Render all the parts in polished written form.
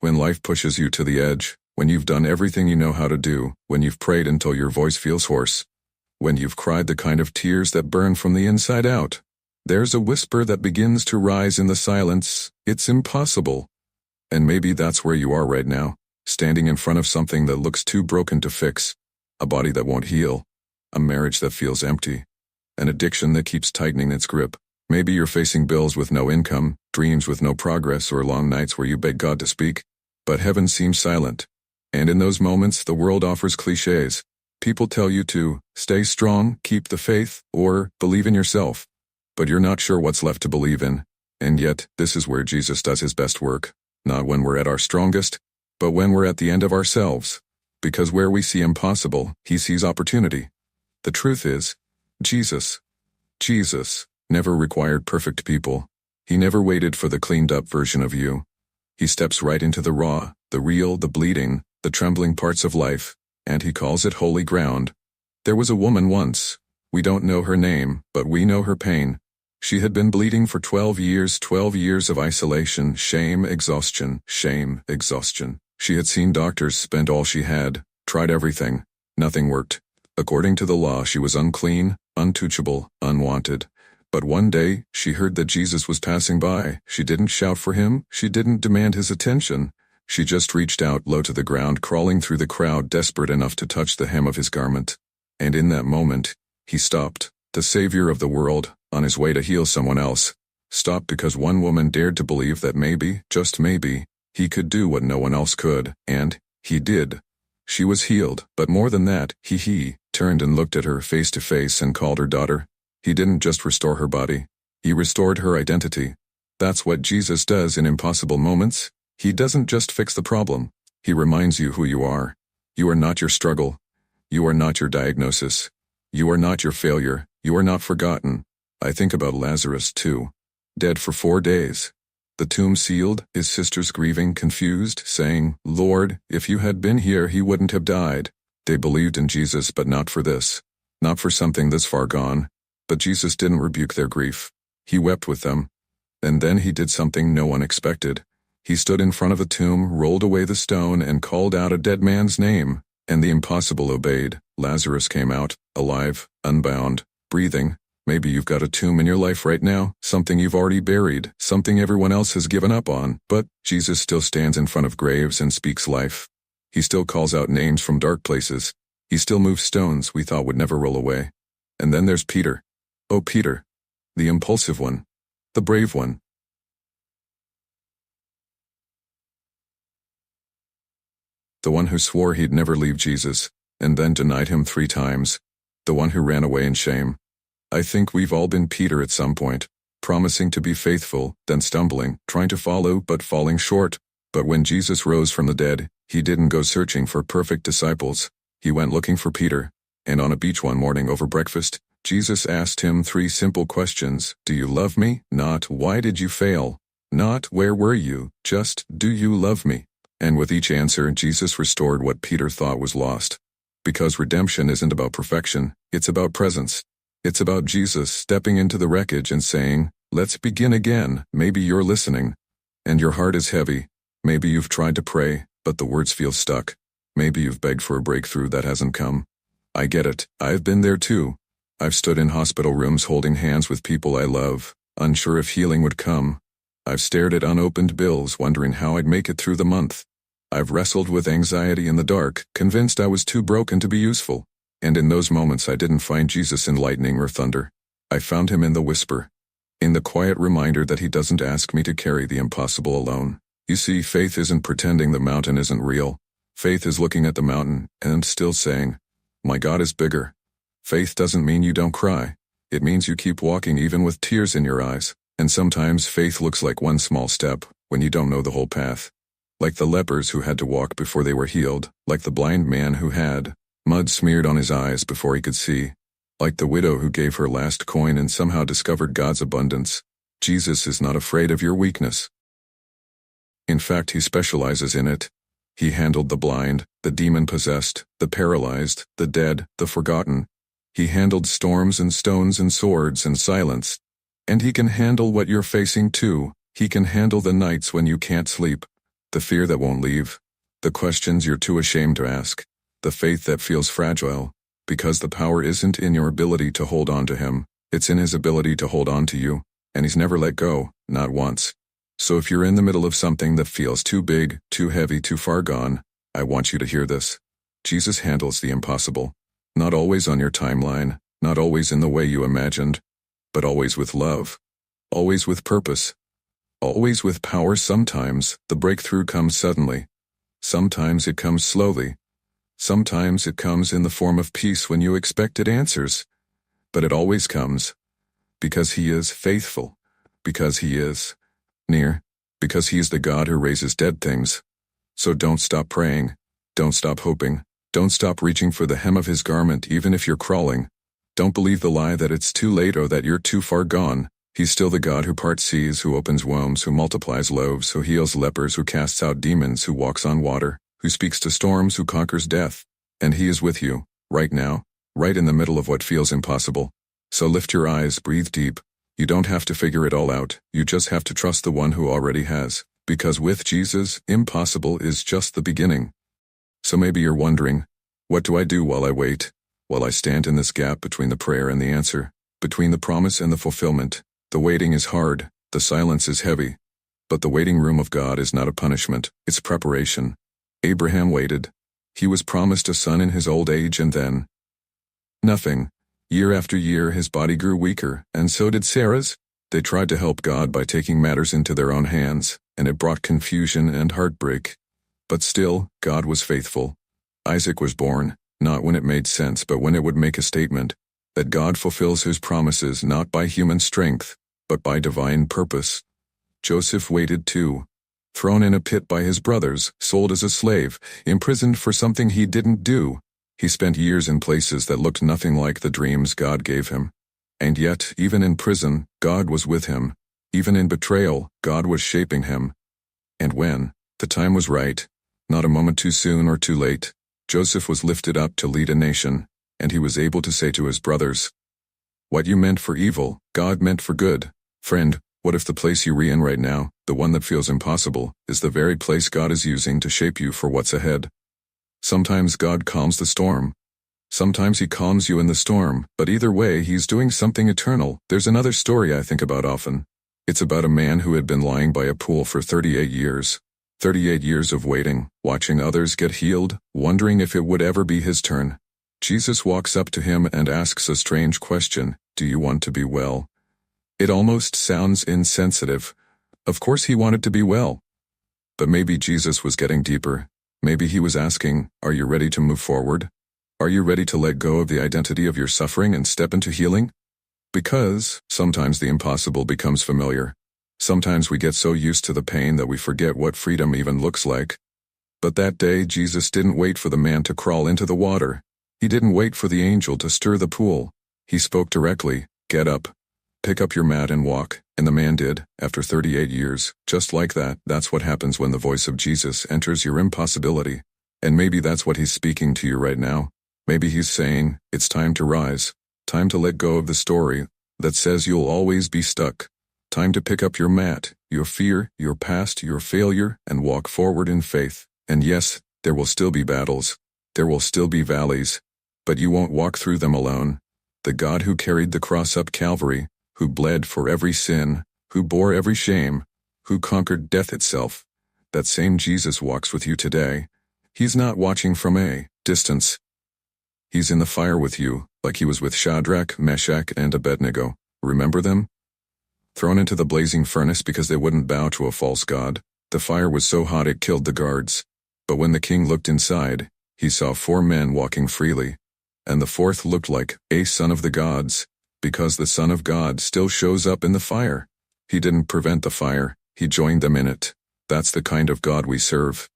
When life pushes you to the edge, when you've done everything you know how to do, when you've prayed until your voice feels hoarse, when you've cried the kind of tears that burn from the inside out, there's a whisper that begins to rise in the silence. It's impossible. And maybe that's where you are right now, standing in front of something that looks too broken to fix, a body that won't heal, a marriage that feels empty, an addiction that keeps tightening its grip. Maybe you're facing bills with no income, dreams with no progress, or long nights where you beg God to speak, but heaven seems silent. And in those moments, the world offers cliches. People tell you to stay strong, keep the faith, or believe in yourself. But you're not sure what's left to believe in. And yet, this is where Jesus does his best work. Not when we're at our strongest, but when we're at the end of ourselves. Because where we see impossible, he sees opportunity. The truth is, Jesus never required perfect people. He never waited for the cleaned-up version of you. He steps right into the raw, the real, the bleeding, the trembling parts of life, and he calls it holy ground. There was a woman once. We don't know her name, but we know her pain. She had been bleeding for 12 years of isolation, shame, exhaustion. She had seen doctors spend all she had, tried everything. Nothing worked. According to the law, she was unclean, untouchable, unwanted. But one day, she heard that Jesus was passing by. She didn't shout for him. She didn't demand his attention. She just reached out low to the ground, crawling through the crowd, desperate enough to touch the hem of his garment. And in that moment, he stopped. The Savior of the world, on his way to heal someone else, stopped because one woman dared to believe that maybe, just maybe, he could do what no one else could, and he did. She was healed, but more than that, he turned and looked at her face to face and called her daughter. He didn't just restore her body. He restored her identity. That's what Jesus does in impossible moments. He doesn't just fix the problem. He reminds you who you are. You are not your struggle. You are not your diagnosis. You are not your failure. You are not forgotten. I think about Lazarus too. Dead for 4 days. The tomb sealed, his sisters grieving, confused, saying, "Lord, if you had been here, he wouldn't have died." They believed in Jesus, but not for this. Not for something this far gone. But Jesus didn't rebuke their grief. He wept with them. And then he did something no one expected. He stood in front of the tomb, rolled away the stone, and called out a dead man's name. And the impossible obeyed. Lazarus came out, alive, unbound, breathing. Maybe you've got a tomb in your life right now, something you've already buried, something everyone else has given up on, but Jesus still stands in front of graves and speaks life. He still calls out names from dark places. He still moves stones we thought would never roll away. And then there's Peter. Oh, Peter. The impulsive one. The brave one. The one who swore he'd never leave Jesus, and then denied him 3 times. The one who ran away in shame. I think we've all been Peter at some point, promising to be faithful, then stumbling, trying to follow but falling short. But when Jesus rose from the dead, he didn't go searching for perfect disciples. He went looking for Peter. And on a beach one morning over breakfast, Jesus asked him 3 simple questions. Do you love me? Not, why did you fail? Not, where were you? Just, do you love me? And with each answer, Jesus restored what Peter thought was lost. Because redemption isn't about perfection, it's about presence. It's about Jesus stepping into the wreckage and saying, let's begin again. Maybe you're listening, and your heart is heavy. Maybe you've tried to pray, but the words feel stuck. Maybe you've begged for a breakthrough that hasn't come. I get it. I've been there too. I've stood in hospital rooms holding hands with people I love, unsure if healing would come. I've stared at unopened bills, wondering how I'd make it through the month. I've wrestled with anxiety in the dark, convinced I was too broken to be useful. And in those moments I didn't find Jesus in lightning or thunder. I found him in the whisper. In the quiet reminder that he doesn't ask me to carry the impossible alone. You see, faith isn't pretending the mountain isn't real. Faith is looking at the mountain and still saying, my God is bigger. Faith doesn't mean you don't cry. It means you keep walking even with tears in your eyes. And sometimes faith looks like one small step when you don't know the whole path. Like the lepers who had to walk before they were healed. Like the blind man who had mud smeared on his eyes before he could see. Like the widow who gave her last coin and somehow discovered God's abundance. Jesus is not afraid of your weakness. In fact, he specializes in it. He handled the blind, the demon-possessed, the paralyzed, the dead, the forgotten. He handled storms and stones and swords and silence. And he can handle what you're facing too. He can handle the nights when you can't sleep. The fear that won't leave. The questions you're too ashamed to ask. The faith that feels fragile. Because the power isn't in your ability to hold on to him, it's in his ability to hold on to you, and he's never let go, not once. So if you're in the middle of something that feels too big, too heavy, too far gone, I want you to hear this. Jesus handles the impossible. Not always on your timeline, not always in the way you imagined, but always with love. Always with purpose. Always with power. Sometimes the breakthrough comes suddenly. Sometimes it comes slowly. Sometimes it comes in the form of peace when you expected answers. But it always comes. Because he is faithful. Because he is near. Because he is the God who raises dead things. So don't stop praying. Don't stop hoping. Don't stop reaching for the hem of his garment even if you're crawling. Don't believe the lie that it's too late or that you're too far gone. He's still the God who parts seas, who opens wombs, who multiplies loaves, who heals lepers, who casts out demons, who walks on water, who speaks to storms, who conquers death. And he is with you, right now, right in the middle of what feels impossible. So lift your eyes, breathe deep. You don't have to figure it all out, you just have to trust the one who already has. Because with Jesus, impossible is just the beginning. So maybe you're wondering, what do I do while I wait? While I stand in this gap between the prayer and the answer, between the promise and the fulfillment. The waiting is hard, the silence is heavy. But the waiting room of God is not a punishment, it's preparation. Abraham waited. He was promised a son in his old age and then nothing. Year after year his body grew weaker, and so did Sarah's. They tried to help God by taking matters into their own hands, and it brought confusion and heartbreak. But still, God was faithful. Isaac was born, not when it made sense but when it would make a statement. That God fulfills his promises not by human strength, but by divine purpose. Joseph waited too. Thrown in a pit by his brothers, sold as a slave, imprisoned for something he didn't do. He spent years in places that looked nothing like the dreams God gave him. And yet, even in prison, God was with him. Even in betrayal, God was shaping him. And when the time was right, not a moment too soon or too late, Joseph was lifted up to lead a nation. And he was able to say to his brothers, what you meant for evil, God meant for good. Friend, what if the place you're in right now, the one that feels impossible, is the very place God is using to shape you for what's ahead? Sometimes God calms the storm. Sometimes he calms you in the storm, but either way he's doing something eternal. There's another story I think about often. It's about a man who had been lying by a pool for 38 years. 38 years of waiting, watching others get healed, wondering if it would ever be his turn. Jesus walks up to him and asks a strange question, do you want to be well? It almost sounds insensitive. Of course he wanted to be well. But maybe Jesus was getting deeper. Maybe he was asking, are you ready to move forward? Are you ready to let go of the identity of your suffering and step into healing? Because sometimes the impossible becomes familiar. Sometimes we get so used to the pain that we forget what freedom even looks like. But that day Jesus didn't wait for the man to crawl into the water. He didn't wait for the angel to stir the pool. He spoke directly, get up, pick up your mat and walk, and the man did, after 38 years, just like that. That's what happens when the voice of Jesus enters your impossibility. And maybe that's what he's speaking to you right now. Maybe he's saying, it's time to rise, time to let go of the story that says you'll always be stuck. Time to pick up your mat, your fear, your past, your failure, and walk forward in faith. And yes, there will still be battles. There will still be valleys. But you won't walk through them alone. The God who carried the cross up Calvary, who bled for every sin, who bore every shame, who conquered death itself, that same Jesus walks with you today. He's not watching from a distance. He's in the fire with you, like he was with Shadrach, Meshach, and Abednego. Remember them? Thrown into the blazing furnace because they wouldn't bow to a false god. The fire was so hot it killed the guards. But when the king looked inside, he saw 4 men walking freely. And the 4th looked like a son of the gods, because the Son of God still shows up in the fire. He didn't prevent the fire, he joined them in it. That's the kind of God we serve.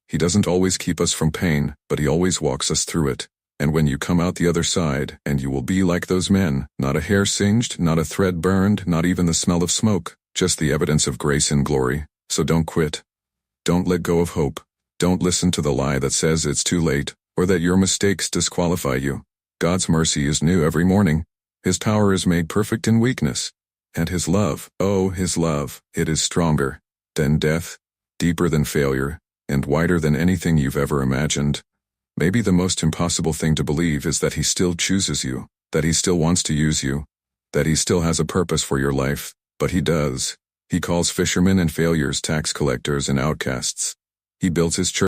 He doesn't always keep us from pain, but he always walks us through it. And when you come out the other side, and you will be like those men, not a hair singed, not a thread burned, not even the smell of smoke, just the evidence of grace and glory. So don't quit. Don't let go of hope. Don't listen to the lie that says it's too late, or that your mistakes disqualify you. God's mercy is new every morning. His power is made perfect in weakness. And his love, oh, his love, it is stronger than death. deeper than failure, and wider than anything you've ever imagined. Maybe the most impossible thing to believe is that he still chooses you, that he still wants to use you, that he still has a purpose for your life, but he does. He calls fishermen and failures tax collectors and outcasts. He builds his church